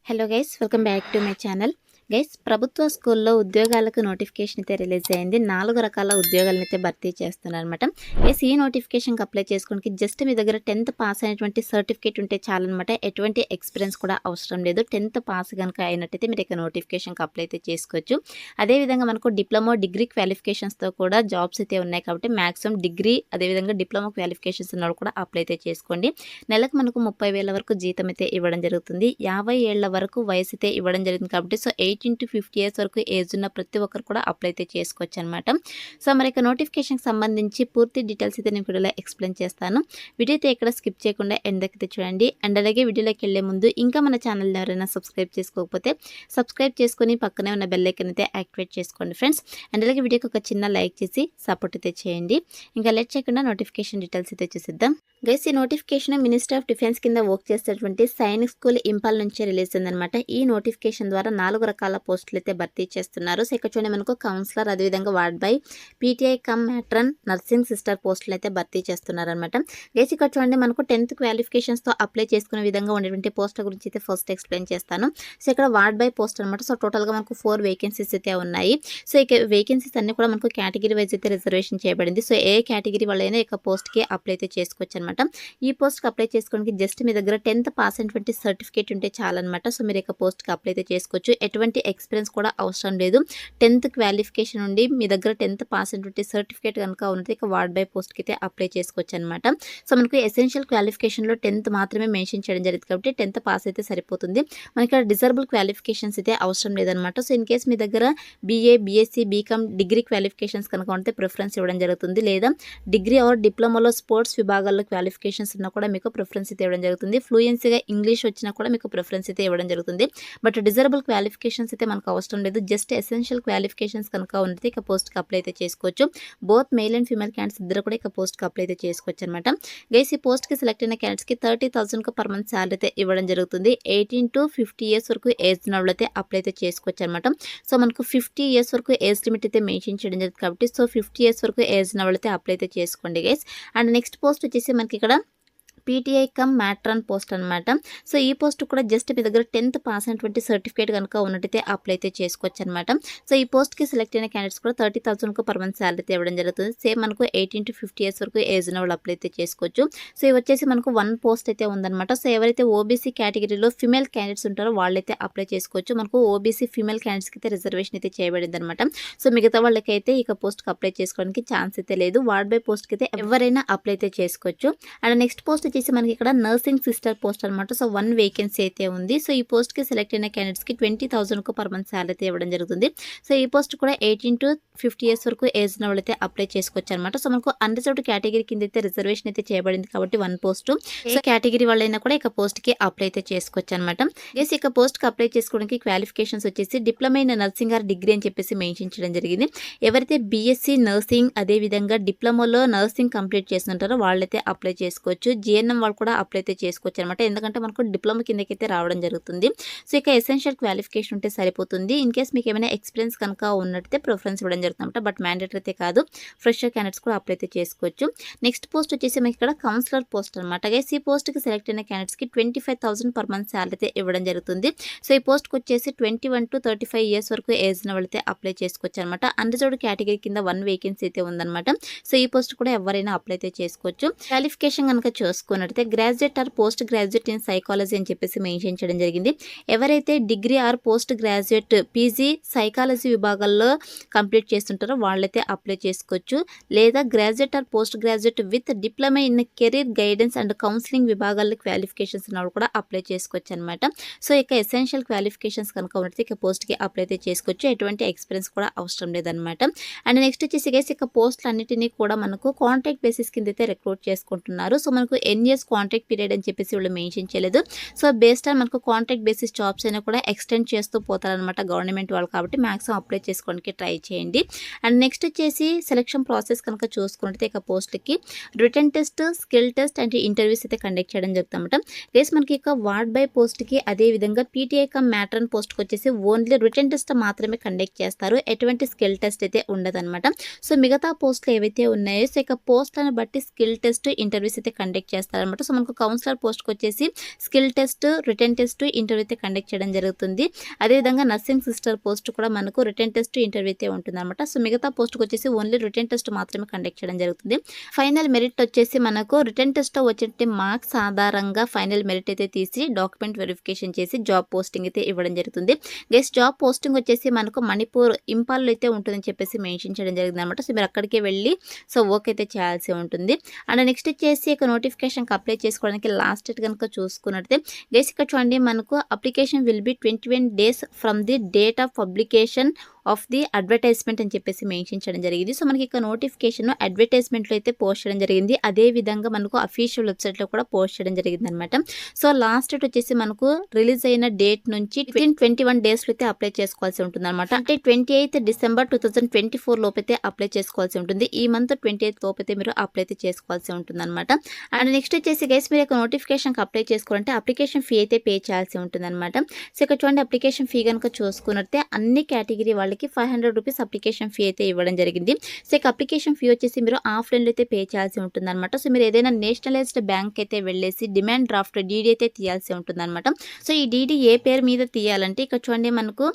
Hello guys, welcome back to my channel. Guys, ప్రభుత్వ స్కూల్లో ఉద్యోగాలకు నోటిఫికేషన్ అయితే రిలీజ్ అయింది. 4 రకాల ఉద్యోగాలను అయితే భర్తీ చేస్తున్నారు అనమాట. గైస్, ఈ నోటిఫికేషన్కి అప్లై చేసుకోవడానికి జస్ట్ మీ దగ్గర 10th పాస్ అయినటువంటి సర్టిఫికేట్ ఉంటే చాలన్నమాట. ఎటువంటి ఎక్స్పీరియన్స్ కూడా అవసరం లేదు. 10th పాస్ కనుక అయినట్టయితే మీరు ఇక నోటిఫికేషన్కి అప్లై అయితే చేసుకోవచ్చు. అదేవిధంగా మనకు డిప్లొమా డిగ్రీ క్వాలిఫికేషన్స్తో కూడా జాబ్స్ అయితే ఉన్నాయి కాబట్టి మ్యాక్సిమం డిగ్రీ అదేవిధంగా డిప్లొమా క్వాలిఫికేషన్స్ ఉన్న కూడా అప్లై అయితే చేసుకోండి. నెలకు మనకు 30,000 వరకు జీతం అయితే ఇవ్వడం జరుగుతుంది. 50 ఏళ్ల వరకు వయసు అయితే ఇవ్వడం జరుగుతుంది కాబట్టి సో 18 to 50 ఇయర్స్ వరకు ఏజ్ ఉన్న ప్రతి ఒక్కరు కూడా అప్లై అయితే చేసుకోవచ్చు అనమాట. సో మరి నోటిఫికేషన్కి సంబంధించి పూర్తి డీటెయిల్స్ అయితే నేను వీడియోలో ఎక్స్ప్లెయిన్ చేస్తాను. వీడియో అయితే ఎక్కడ స్కిప్ చేయకుండా ఎండ్ దాకా చూడండి. అండ్ అలాగే వీడియోలోకి వెళ్లే ముందు ఇంకా మన ఛానల్ ఎవరైనా సబ్స్క్రైబ్ చేసుకోకపోతే సబ్స్క్రైబ్ చేసుకుని పక్కనే ఉన్న బెల్ ఐకాన్ అయితే యాక్టివేట్ చేసుకోండి ఫ్రెండ్స్. అండ్ అలాగే వీడియోకి ఒక చిన్న లైక్ చేసి సపోర్ట్ అయితే చేయండి. ఇంకా లేట్ చేయకుండా నోటిఫికేషన్ డీటెయిల్స్ అయితే చూసిద్దాం. గైస్, ఈ నోటిఫికేషన్ మినిస్టర్ ఆఫ్ డిఫెన్స్ కింద వర్క్ చేసేటువంటి సైనిక్ స్కూల్ ఇంపాల్ నుంచి రిలీజ్ అయిందనమాట. ఈ నోటిఫికేషన్ ద్వారా 4 రకాల పోస్టులు అయితే భర్తీ చేస్తున్నారు. సో ఇక్కడ చూడండి, మనకు కౌన్సిలర్ అదేవిధంగా word by PTI come matron nursing sister పోస్టులు అయితే భర్తీ చేస్తున్నారు అనమాట. గైస్, ఇక్కడ చూడండి, మనకు 10th క్వాలిఫికేషన్స్తో అప్లై చేసుకునే విధంగా ఉండేటువంటి పోస్టుల గురించి అయితే ఫస్ట్ ఎక్స్ప్లెయిన్ చేస్తాను. సో ఇక్కడ వార్డ్ బై పోస్ట్ అనమాట. సో టోటల్గా మనకు 4 వేకెన్సీస్ అయితే ఉన్నాయి. సో ఇక వేకెన్సీస్ అన్ని కూడా మనకు కేటగిరీ వైజ్ అయితే రిజర్వేషన్ చేయబడింది. సో ఏ కేటగిరీ వాళ్ళైనా ఇక పోస్ట్కి అప్లై అయితే చేసుకోవచ్చు అనమాట. ఈ పోస్ట్కి అప్లై చేసుకోవడానికి జస్ట్ మీ దగ్గర 10th పాస్ అయినటువంటి సర్టిఫికేట్ ఉంటే చాలన్నమాట. సో మీరు ఇక పోస్ట్కి అప్లై అయితే చేసుకోవచ్చు. ఎటువంటి ఎక్స్పీరియన్స్ కూడా అవసరం లేదు. 10th క్వాలిఫికేషన్ ఉండి మీ దగ్గర 10th పాస్ అయినటువంటి సర్టిఫికేట్ కనుక ఉంటే ఇక వార్డ్ బై పోస్ట్కి అయితే అప్లై చేసుకోవచ్చు అనమాట. సో మనకు ఎసెన్షియల్ క్వాలిఫికేషన్లో 10th మాత్రమే మెన్షన్ చేయడం జరిగింది కాబట్టి 10th పాస్ అయితే సరిపోతుంది. మనకి డిజర్బుల్ క్వాలిఫికేషన్స్ అయితే అవసరం లేదనమాట. సో ఇన్ కేస్ మీ దగ్గర BA, BSc, BCom degree qualifications కనుక ఉంటే ప్రిఫరెన్స్ ఇవ్వడం జరుగుతుంది. లేదా డిగ్రీ ఆర్ డిప్లొమాలో స్పోర్ట్స్ విభాగాల్లో క్వాలిఫికేషన్స్ ఉన్నా కూడా మీకు ప్రిఫరెన్స్ అయితే ఇవ్వడం జరుగుతుంది. ఫ్లూయెన్సీగా ఇంగ్లీష్ వచ్చినా కూడా మీకు ప్రిఫరెన్స్ అయితే ఇవ్వడం జరుగుతుంది. బట్ డిజరబుల్ క్వాలిఫికేషన్స్ అయితే మనకు అవసరం లేదు. జస్ట్ ఎసెన్షియల్ క్వాలిఫికేషన్స్ కనుక ఉంటే ఇక పోస్ట్కి అప్లై అయితే చేసుకోవచ్చు. Both male and female candidates ఇద్దరు కూడా ఇక పోస్ట్కి అప్లై అయితే చేసుకోవచ్చు అనమాట. గైస్, ఈ పోస్ట్కి సెలెక్ట్ అయిన క్యాండిడేట్స్కి 30,000 పర్ మంత్ శాలరీ అయితే ఇవ్వడం జరుగుతుంది. 18 to 50 ఇయర్స్ వరకు ఏజ్ ఉన్న వాళ్ళు అయితే అప్లై అయితే చేసుకోవచ్చు అనమాట. సో మనకు 50 ఇయర్స్ వరకు ఏజ్ లిమిట్ అయితే మెన్షన్ చేయడం జరుగుతుంది కాబట్టి సో 50 ఇయర్స్ వరకు ఏజ్ ఉన్న వాళ్ళు అయితే అప్లై అయితే చేసుకోండి గైస్. అండ్ నెక్స్ట్ పోస్ట్ వచ్చేసి మనకి ఇక్కడ పీటీఐ కమ్ మ్యాట్రన్ పోస్ట్ అనమాట. సో ఈ పోస్ట్ కూడా జస్ట్ మీ దగ్గర 10th పాస్ అయినటువంటి సర్టిఫికేట్ కనుక ఉన్నట్టయితే అప్లై అయితే చేసుకోవచ్చు అనమాట. సో ఈ పోస్ట్కి సెలెక్ట్ అయిన క్యాండిడేట్స్ కూడా 30,000 పర్ మంత్ శాలరీ అయితే ఇవ్వడం జరుగుతుంది. సేమ్ మనకు 18 to 50 ఇయర్స్ వరకు ఏజ్ ఉన్న వాళ్ళు అప్లై అయితే చేసుకోవచ్చు. సో ఇవి వచ్చేసి మనకు 1 పోస్ట్ అయితే ఉందన్నమాట. సో ఎవరైతే ఓబీసీ కేటగిరీలో ఫిమేల్ క్యాండిడేట్స్ ఉంటారో వాళ్ళైతే అప్లై చేసుకోవచ్చు. మనకు ఓబీసీ ఫిమేల్ క్యాండిడేట్స్కి అయితే రిజర్వేషన్ అయితే చేయబడింది అనమాట. సో మిగతా వాళ్ళకైతే ఇక పోస్ట్కి అప్లై చేసుకోవడానికి ఛాన్స్ అయితే లేదు. వార్డ్ బై పోస్ట్కి అయితే ఎవరైనా అప్లై అయితే చేసుకోవచ్చు. అండ్ నెక్స్ట్ పోస్ట్ వచ్చేసి మనకి ఇక్కడ నర్సింగ్ సిస్టర్ పోస్ట్ అనమాట. సో 1 వేకెన్సీ అయితే ఉంది. సో ఈ పోస్ట్కి సెలెక్ట్ అయిన క్యాండిడేట్స్కి 20,000 పర్ మంత్ శాలరీ అయితే ఇవ్వడం జరుగుతుంది. సో ఈ పోస్ట్ కూడా 18 to 50 ఇయర్స్ వరకు ఏజ్ ఉన్న వాళ్ళైతే అప్లై చేసుకోవచ్చు అనమాట. సో మనకు అన్రిజర్వ్డ్ కేటగిరీ కింద అయితే రిజర్వేషన్ అయితే చేయబడింది కాబట్టి 1 పోస్ట్. సో కేటగిరీ వాళ్ళైనా కూడా ఇక పోస్ట్కి అప్లై అయితే చేసుకోవచ్చు అనమాట. గైస్, ఇక పోస్ట్కి అప్లై చేసుకోవడానికి క్వాలిఫికేషన్స్ వచ్చేసి diploma in nursing are degree అని చెప్పేసి మెన్షన్ చేయడం జరిగింది. ఎవరైతే బీఎస్సీ నర్సింగ్ అదేవిధంగా డిప్లొమాలో నర్సింగ్ కంప్లీట్ చేస్తుంటారో వాళ్ళైతే అప్లై చేసుకోవచ్చు. జిఎన్ఎం వాళ్ళు కూడా అప్లై అయితే చేసుకోవచ్చు అనమాట. ఎందుకంటే మనకు డిప్లొమా కిందకైతే రావడం జరుగుతుంది. సో ఇక ఎసెన్షియల్ క్వాలిఫికేషన్ ఉంటే సరిపోతుంది. ఇన్ కేస్ మీకు ఏమైనా ఎక్స్పీరియన్స్ కనుక ఉన్నట్టయితే ప్రిఫరెన్స్ ఇవ్వడం జరుగుతుంది అనమాట. బట్ మ్యాండేటరీ అయితే కాదు. ఫ్రెషర్ క్యాండిడేట్స్ కూడా అప్లై అయితే చేసుకోవచ్చు. నెక్స్ట్ పోస్ట్ వచ్చేసి మనకి ఇక్కడ కౌన్సిలర్ పోస్ట్ అనమాట. గైస్, ఈ పోస్ట్కి సెలెక్ట్ అయిన క్యాండిడేట్స్కి 25,000 పర్ మంత్ శాలరీ అయితే ఇవ్వడం జరుగుతుంది. సో ఈ పోస్ట్కి వచ్చేసి 21 to 35 ఇయర్స్ వరకు ఏజ్ ఉన్న వాళ్ళైతే అప్లై చేసుకోవచ్చు అనమాట. అన్రిజర్వ్డ్ కేటగిరీ కింద 1 వేకెన్సీ అయితే ఉందన్నమాట. సో ఈ పోస్ట్ కూడా ఎవరైనా అప్లై అయితే చేసుకోవచ్చు. క్వాలిఫికేషన్ కనుక చూసుకున్నట్టయితే graduate or post graduate in psychology అని చెప్పేసి మెన్షన్ చేయడం జరిగింది. ఎవరైతే degree or post graduate PG psychology విభాగాల్లో కంప్లీట్ చేస్తుంటారో వాళ్ళైతే అప్లై చేసుకోవచ్చు. లేదా graduate or post graduate with diploma in career guidance and counselling విభాగాల్లో క్వాలిఫికేషన్స్ ఉన్నవాళ్ళు కూడా అప్లై చేసుకోవచ్చు అనమాట. సో ఇక ఎసెన్షియల్ క్వాలిఫికేషన్స్ కనుక ఉంటే ఇక పోస్ట్కి అప్లై అయితే చేసుకోవచ్చు. ఎటువంటి ఎక్స్పీరియన్స్ కూడా అవసరం లేదనమాట. అండ్ నెక్స్ట్ వచ్చేసి గైస్, ఇక పోస్టులు అన్నిటినీ కూడా మనకు కాంట్రాక్ట్ బేసిస్ కింద అయితే రిక్రూట్ చేసుకుంటున్నారు. సో మనకు ఎన్ఇయర్స్ కాంట్రాక్ట్ పీరియడ్ అని చెప్పేసి వీళ్ళు మెన్షన్ చేయలేదు. సో బేస్డ్ ఆన్ మనకు కాంట్రాక్ట్ బేసిస్ జాబ్స్ అయినా కూడా ఎక్స్టెండ్ చేస్తూ పోతారనమాట గవర్నమెంట్ వాళ్ళు కాబట్టి మ్యాక్సిమం అప్లై చేసుకోవడానికి ట్రై చేయండి. అండ్ నెక్స్ట్ వచ్చేసి సెలక్షన్ ప్రాసెస్ కనుక చూసుకుంటే ఇక పోస్ట్కి written test, skill test and interviews అయితే కండక్ట్ చేయడం జరుగుతుందన్నమాట. గైస్, మనకి ఇక వార్డ్ బై పోస్ట్కి అదేవిధంగా పీటీఐ కమ్ మ్యాట్రన్ పోస్ట్కి వచ్చేసి ఓన్లీ రిటన్ టెస్ట్ మాత్రమే కండక్ట్ చేస్తారు. ఎటువంటి స్కిల్ టెస్ట్ అయితే ఉండదన్నమాట. సో మిగతా పోస్టులు ఏవైతే ఉన్నాయో సో ఇక పోస్ట్లను బట్టి స్కిల్ టెస్ట్, ఇంటర్వ్యూస్ అయితే కండక్ట్ చేస్తారు. చేస్తారనమాట. సో మనకు కౌన్సిలర్ పోస్ట్కి వచ్చేసి skill test, return test, interview అయితే కండక్ట్ చేయడం జరుగుతుంది. అదేవిధంగా నర్సింగ్ సిస్టర్ పోస్ట్ కూడా మనకు రిటర్న్ టెస్ట్, ఇంటర్వ్యూ అయితే ఉంటుందన్నమాట. సో మిగతా పోస్ట్కి వచ్చేసి ఓన్లీ రిటర్న్ టెస్ట్ మాత్రమే కండక్ట్ చేయడం జరుగుతుంది. ఫైనల్ మెరిట్ వచ్చేసి మనకు రిటర్న్ టెస్ట్లో వచ్చే మార్క్స్ ఆధారంగా ఫైనల్ మెరిట్ అయితే తీసి డాక్యుమెంట్ వెరిఫికేషన్ చేసి జాబ్ పోస్టింగ్ అయితే ఇవ్వడం జరుగుతుంది. గైస్ జాబ్ పోస్టింగ్ వచ్చేసి మనకు మణిపూర్ ఇంపాల్లో అయితే ఉంటుందని చెప్పేసి మెన్షన్ చేయడం జరిగింది అనమాట. సో మీరు అక్కడికే వెళ్ళి సో వర్క్ అయితే చేయాల్సి ఉంటుంది. అండ్ నెక్స్ట్ వచ్చేసి ఇక నోటిఫికేషన్కి అప్లై చేసుకోవడానికి లాస్ట్ డేట్ కనుక చూసుకున్నట్లయితే గైస్ ఇక్కడ చూడండి మనకు application will be 21 days from the date of publication of the advertisement అని చెప్పేసి మెన్షన్ చేయడం జరిగింది. సో మనకి ఇక్కడ నోటిఫికేషన్ అడ్వర్టైజ్మెంట్లో అయితే పోస్ట్ చేయడం జరిగింది. అదే విధంగా మనకు అఫీషియల్ వెబ్సైట్లో కూడా పోస్ట్ చేయడం జరిగింది అనమాట. సో లాస్ట్ డేట్ వచ్చేసి మనకు రిలీజ్ అయిన డేట్ నుంచి 21 days అయితే అప్లై చేసుకోవాల్సి ఉంటుంది అనమాట. అంటే 28 December 2024 లోపైతే అప్లై చేసుకోవాల్సి ఉంటుంది. ఈ మంత్ 28 లోపైతే మీరు అప్లై అయితే చేసుకోవాల్సి ఉంటుంది అనమాట. అండ్ నెక్స్ట్ వచ్చేసి గైస్ మీరు యొక్క నోటిఫికేషన్కి అప్లై చేసుకోవాలంటే అప్లికేషన్ ఫీ అయితే పే చేయాల్సి ఉంటుంది అనమాట. సో ఇక్కడ చూడండి అప్లికేషన్ ఫీ కనుక చూసుకున్నట్టే అన్ని కేటగిరీ వాళ్ళకి 500 రూపీస్ అప్లికేషన్ ఫీ అయితే ఇవ్వడం జరిగింది. సో ఇక అప్లికేషన్ ఫీ వచ్చేసి మీరు ఆఫ్లైన్లో అయితే పే చేయాల్సి ఉంటుంది అనమాట. సో మీరు ఏదైనా నేషనలైజ్డ్ బ్యాంక్ అయితే వెళ్ళేసి డిమాండ్ డ్రాఫ్ట్ డీడీ అయితే తీయాల్సి ఉంటుంది అనమాట. సో ఈ డీడీ ఏ పేరు మీద తీయాలంటే ఇక్కడ చూడండి మనకు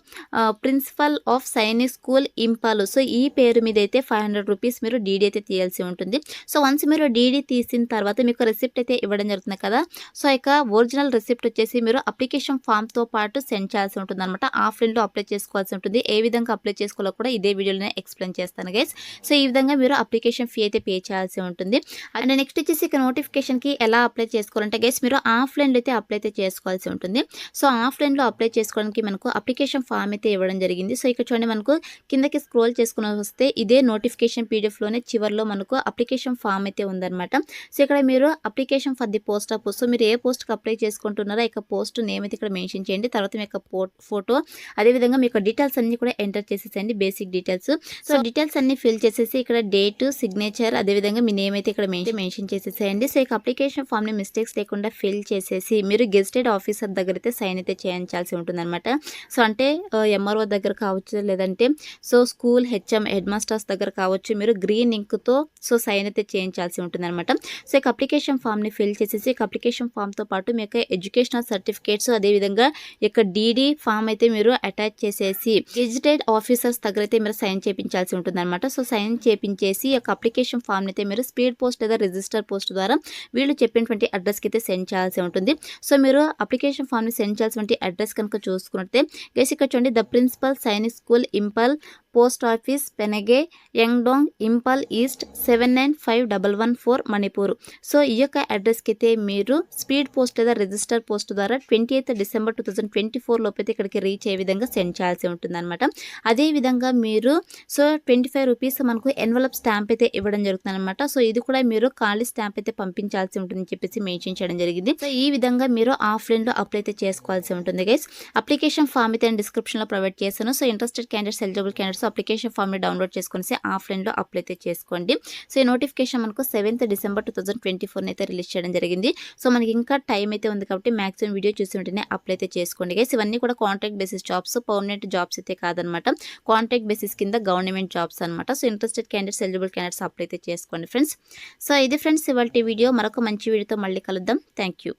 principal of Sainik school Imphal, so ఈ పేరు మీద అయితే 500 రూపీస్ మీరు డీడీ అయితే తీయాల్సి ఉంటుంది. సో వన్స్ మీరు డీడీ తీసిన తర్వాత మీకు రిసిప్ట్ అయితే ఇవ్వడం జరుగుతుంది కదా. సో ఇక ఒరిజినల్ రిసిప్ట్ వచ్చేసి మీరు అప్లికేషన్ ఫామ్తో పాటు సెండ్ చేయాల్సి ఉంటుంది అనమాట. ఆఫ్లైన్లో అప్లై చేసుకోవాల్సి ఉంటుంది. ఏ విధంగా అప్లై చేసుకోవాలో కూడా ఇదే వీడియోలోనే ఎక్స్ప్లెయిన్ చేస్తాను గైస్. సో ఈ విధంగా మీరు అప్లికేషన్ ఫీ అయితే పే చేయాల్సి ఉంటుంది. అండ్ నెక్స్ట్ వచ్చేసి ఇక నోటిఫికేషన్కి ఎలా అప్లై చేసుకోవాలంటే గైస్ మీరు ఆఫ్లైన్లో అయితే అప్లై అయితే చేసుకోవాల్సి ఉంటుంది. సో ఆఫ్లైన్లో అప్లై చేసుకోవడానికి మనకు అప్లికేషన్ ఫామ్ అయితే ఇవ్వడం జరిగింది. సో ఇక్కడ చూడండి మనకు కిందకి స్క్రోల్ చేసుకుని వస్తే ఇదే నోటిఫికేషన్ పీడిఎఫ్లోనే చివరిలో మనకు అప్లికేషన్ ఫామ్ అయితే ఉందన్నమాట. సో ఇక్కడ మీరు application for the post of, so మీరు ఏ పోస్ట్కి అప్లై చేసుకుంటున్నారో ఇక పోస్ట్ నేమ్ అయితే ఇక్కడ మెన్షన్ చేయండి. తర్వాత మీ యొక్క ఫోటో, అదేవిధంగా మీ యొక్క డీటెయిల్స్ అన్ని కూడా ఎంటర్ చేసేసండి, బేసిక్ డీటెయిల్స్. సో డీటెయిల్స్ అన్ని ఫిల్ చేసేసి ఇక్కడ డేట్, సిగ్నేచర్, అదేవిధంగా మీ నేమ్ అయితే ఇక్కడ మెన్షన్ చేసేసేయండి. సో ఇక అప్లికేషన్ ఫామ్ని మిస్టేక్స్ లేకుండా ఫిల్ చేసేసి మీరు గెజిటెడ్ ఆఫీసర్ దగ్గర అయితే సైన్ అయితే చేయించాల్సి ఉంటుంది అనమాట. సో అంటే ఎంఆర్ఓ దగ్గర కావచ్చు, లేదంటే సో స్కూల్ హెడ్ మాస్టర్స్ దగ్గర కావచ్చు, మీరు గ్రీన్ ఇంక్తో సో సైన్ అయితే చేయించాల్సి ఉంటుంది అనమాట. సో ఇక అప్లికేషన్ ఫామ్ని ఫిల్ చేసేసి ఇక అప్లికేషన్ ఫామ్తో పాటు మీ యొక్క ఎడ్యుకేషనల్ సర్టిఫికేట్స్, అదేవిధంగా ఇక డీడీ ఫామ్ అయితే మీరు అటాచ్ చేసేసి గెజిటెడ్ ఆఫీసర్స్ దగ్గర అయితే మీరు సైన్ చేయించాల్సి ఉంటుంది అనమాట. సో సైన్ చేయించేసి ఈ యొక్క అప్లికేషన్ ఫామ్ అయితే మీరు స్పీడ్ పోస్ట్ లేదా రిజిస్టర్ పోస్ట్ ద్వారా వీళ్ళు చెప్పినటువంటి అడ్రస్కి అయితే సెండ్ చేయాల్సి ఉంటుంది. సో మీరు అప్లికేషన్ ఫామ్ని సెండ్ చేయాల్సిన అడ్రస్ కనుక చూసుకున్నట్టే గైస్ ఇక్కడ చూడండి the principal Sainik school Imphal, post office Pangei, యంగ్డాంగ్, ఇంపాల్ ఈస్ట్ 795114 మణిపూర్. సో ఈ యొక్క అడ్రస్కి అయితే మీరు స్పీడ్ పోస్ట్ లేదా రిజిస్టర్ పోస్ట్ ద్వారా 28 December 2024 లోపైతే ఇక్కడికి రీచ్ అయ్యే విధంగా సెండ్ చేయాల్సి ఉంటుంది అనమాట. అదేవిధంగా మీరు సో 25 రూపీస్ మనకు ఎన్వలప్ స్టాంప్ అయితే ఇవ్వడం జరుగుతుంది అనమాట. సో ఇది కూడా మీరు ఖాళీ స్టాంప్ అయితే పంపించాల్సి ఉంటుందని చెప్పేసి మెన్షన్ చేయడం జరిగింది. సో ఈ విధంగా మీరు ఆఫ్లైన్లో అప్లై అయితే చేసుకోవాల్సి ఉంటుంది గైస్. అప్లికేషన్ ఫామ్ అయితే నేను డిస్క్రిప్షన్లో ప్రొవైడ్ చేశాను. So interested candidates, eligible candidates application ఫామ్ని డౌన్లోడ్ చేసుకొని ఆఫ్లైన్లో అప్లై అయితే చేసుకోండి. సో ఈ నోటిఫికేషన్ మనకు 7th December 2024 అయితే రిలీజ్ చేయడం జరిగింది. సో మనకి ఇంకా టైం అయితే ఉంది కాబట్టి మాక్సిమం వీడియో చూసి ఉంటేనే అప్లై అయితే చేసుకోండి గైస్. ఇవన్నీ కూడా contract basis jobs, permanent jobs అయితే కాదనమాట. కాంట్రాక్ట్ బేసిస్ కింద గవర్నమెంట్ జాబ్స్ అనమాట. So interested candidates, eligible candidates apply అయితే చేసుకోండి ఫ్రెండ్స్. సో ఇది ఫ్రెండ్స్ ఇవాళ వీడియో. మరొక మంచి వీడియోతో మళ్ళీ కలుద్దాం. Thank you.